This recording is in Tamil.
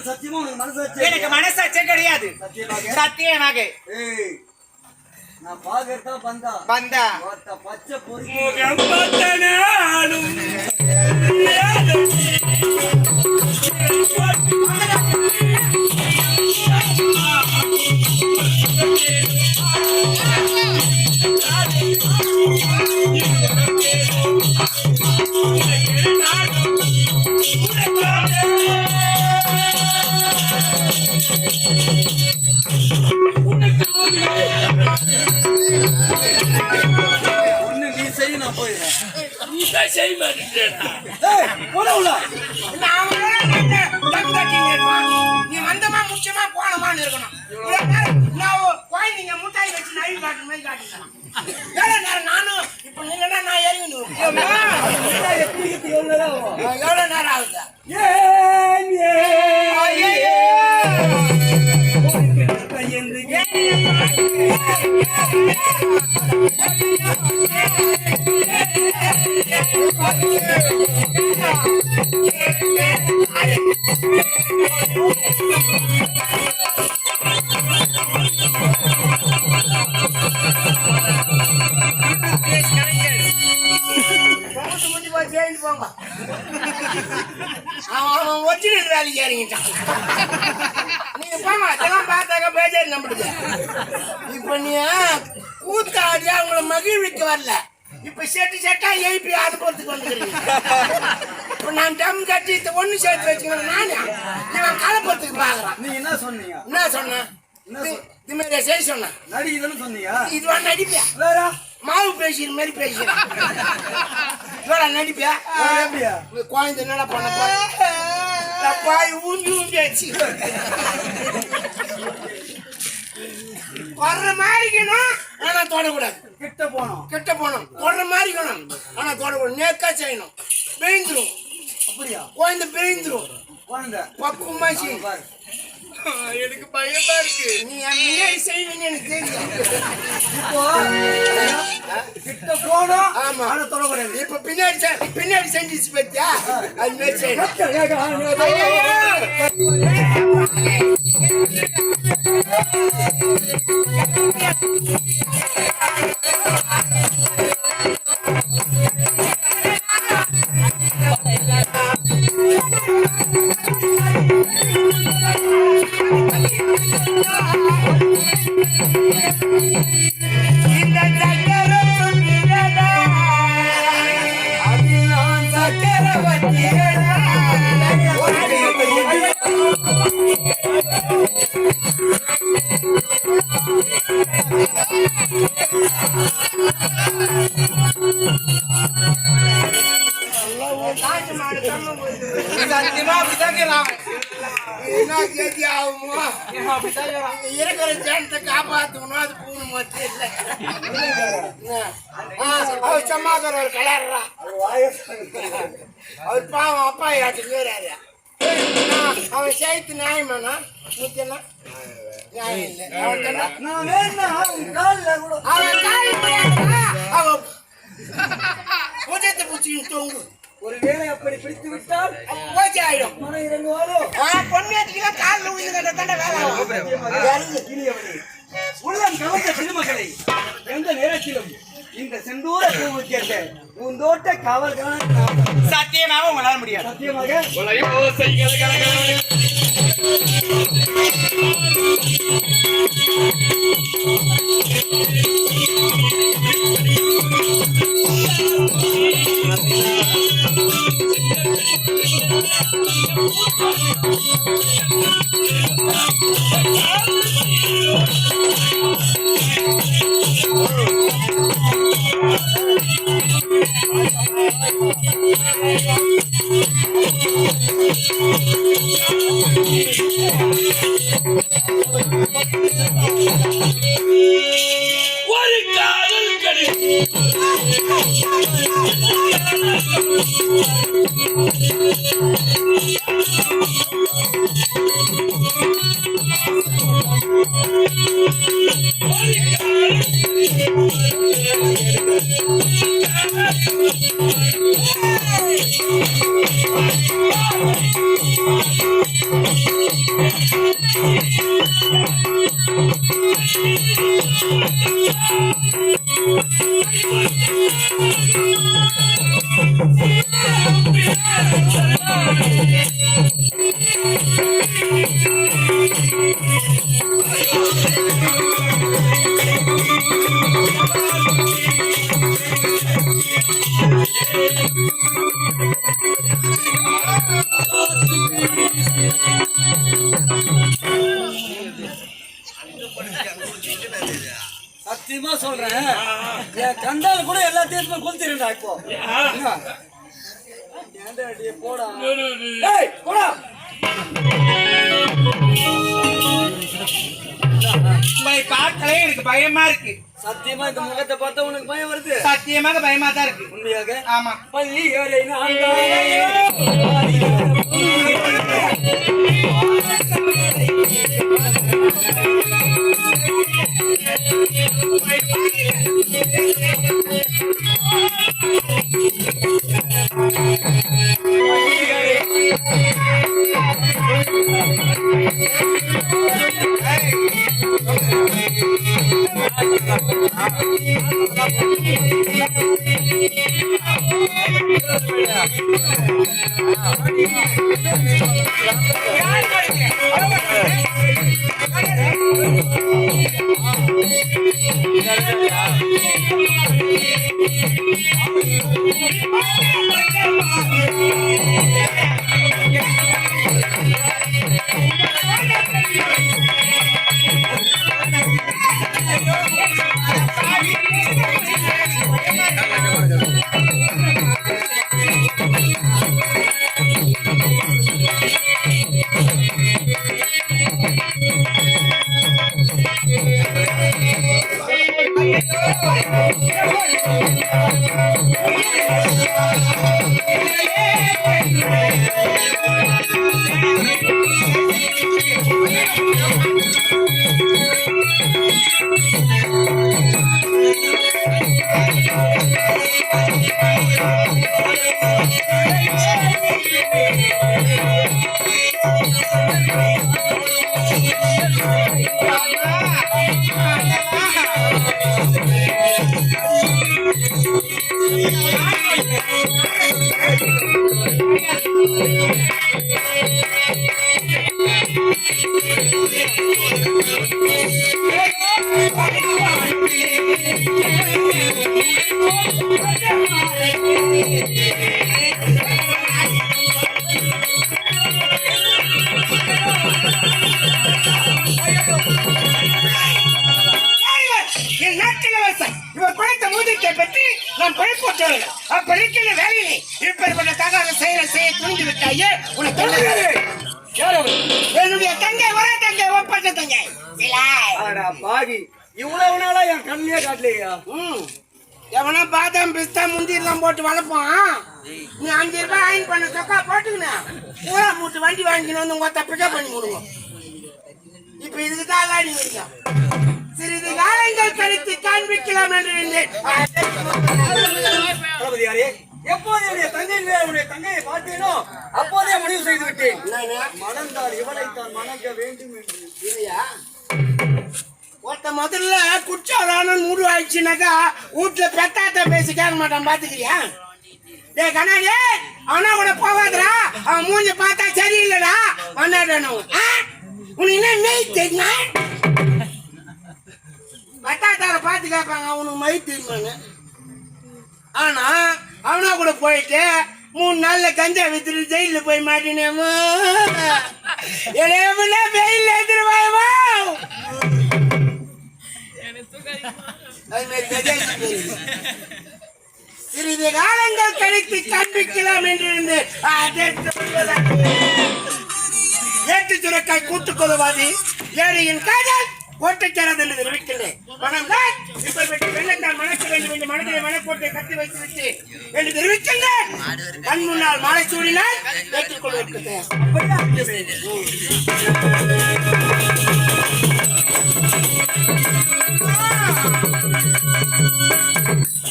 சத்தியமா உனக்கு மனசாட்சி? எனக்கு மனசாட்சியே கிடையாது. சத்தியமாக நான் பாக்கறதா பந்தா பச்சை பொறுக்கி நீ வந்தமா முக்கியமா போனமான்னு இருக்கணும். நீங்க முட்டாய் வச்சு நைவி காட்டுற மாதிரி காட்டிக்கலாம். நானும் இப்ப நீங்க நான் இறங்கி எவ்வளவு நேரம் ஆகுது? அவன் ஒரிஜினல் வேலைக்கு இறங்கிட்டான். நீங்க போங்க, அதெல்லாம் பார்த்தாக்க பேஜாரு நம்பிடுங்க. இப்ப நீ கூத்தாடி அவங்கள மகிழ்விக்க வரல, இப்ப செட்டா எழுப்பி அனுப்புறதுக்கு வந்துக்கிறீங்க. இப்ப நான் டம் கட்டி ஒண்ணு சேர்த்து வச்சுக்கணும். நானே இவன் கலப்புறதுக்கு பாக்குறான். நீ என்ன சொன்னீங்க? என்ன சொன்ன? இது மாதிரி செய்ய சொன்ன நடிக்கிறேன்னு சொன்னீங்க. இதுவா நடிப்பியா? வேற மாவு பேசுற மாதிரி பேசுறேன். நடிப்பியா? குழந்தை என்ன பண்ண பாய் ஊஞ்சி ஊஞ்சி வர்ற மாதிரிக்கணும். ஆனா தொடக்கூடாது. கிட்ட போனோம் தொடர மாதிரிக்கணும். ஆனா தொடக்கூடாது. நேக்கா செய்யணும். பிழிந்துரும். அப்படியா? குழந்தை பிழிந்துரும். பக்குவமா செய்யும். எனக்கு பயமா இருக்கு. நீ முன்னாடி செய்வீங்க எனக்கு தெரியும். இப்போ கிட்ட போனோம். ஆமா, ஆனா தொடக்கூடாது. இப்ப பின்னாடி செஞ்சிச்சு பத்தியா? அது மாதிரி செய்யணும். இருக்கிற ஜனத்தை காப்பாத்தணும். அது பூணு மொத்தம் இல்லை. சமாதானம் ஒரு கலர்றா. அவர் பாவம் அப்பா ஆட்டுறாரு. அவன் சேர்த்து நியாயமானா முக்கியம் நியாயம் இல்லை. அவன் பூஜத்தை பூச்சின்னு தொங்கு. ஒருவேளை அப்படி பிடித்து விட்டால் ஓகே ஆயிடும். பொன்னியத்துக்கு காலில் உயிர் கண்ட வேலை உள்ளம் கவர்ந்த திருமகளை எந்த நேரத்திலும் இந்த செந்தூர பூவுக்கு பூந்தோட்ட காவல்கான சத்தியமாக உங்களால் முடியாது. ஒரு காதல் கடை சத்தியமா சொல்றேன், என் கண்டால கூட எல்லாத்தையும் கொளுத்திருந்தா இப்போ. ஏன்டா அடியே போடா. ஏய் போடா. பார்க்கலே எனக்கு பயமா இருக்கு. சத்தியமா இந்த முகத்தை பார்த்தா உனக்கு பயம் வருது? சத்தியமாக பயமா தான் இருக்கு. உண்மையாக? ஆமா. பள்ளி ஏழை நான்காலே இவ்வளவு நாளா என் கண்ணிலே காட்டலையா? எவனா பாதாம் பிஸ்தா முந்திரிலாம் போட்டு வளர்ப்பான். நீ 5 ரூபாய் ஆயின் பண்ண சொக்கா போட்டுக்கினா பூரா மூட்டு வண்டி வாங்கின்னு வந்து உங்க பிக்கப் பண்ணி கொடுங்க. இப்ப இதுக்குதான் எல்லாம் நீ இருக்கா. சிறிது காலங்கள் கழித்து காண்பிக்கலாம் என்று இருந்தேன். எப்போது என்னுடைய தங்கையை பார்த்தேனோ அப்போதே முடிவு செய்து விட்டேன். மணந்தால் இவளைத்தான் மணக்க வேண்டும் என்று. இல்லையா ஒருத்த முதல்ல குச்சாரான மூடு ஆயிடுச்சுனாக்கா வீட்டுல பெத்தாத்த பேசி கேட்க மாட்டான். பாத்துக்கிறியா? டே கண்ணாடி அவனா கூட போகாதரா, அவன் மூஞ்சி பார்த்தா சரியில்லடா வந்தாடணும். உனக்கு என்ன நெய் தெரியுமா? பெத்தாத்தார பார்த்து கேட்பாங்க அவனுக்கு மை தெரியுமான்னு. ஆனா அவனா கூட போயிட்டு 3 நாள்ல கஞ்சா வித்துட்டு ஜெயில போய் மாட்டினேமோ. வெயில் எதிர்வாயவா சிறிது காலங்கள் கழித்து காண்பிக்கலாம் என்று ஏட்டு சுரக்காய் கூட்டு கொள்வாதி ஏழையின் காதல் கோட்டைச்சாரது என்று தெரிவிக்கின்றேன். மனம்தான் இப்படி வெள்ளத்தால் மனசு வேண்டும் என்று மனதிலே மனக்கோட்டை கட்டி வைத்து விட்டு என்று தெரிவிக்கின்றேன். கண் முன்னால் மாலை சூடினால் ஏற்றுக்கொள்வதற்கு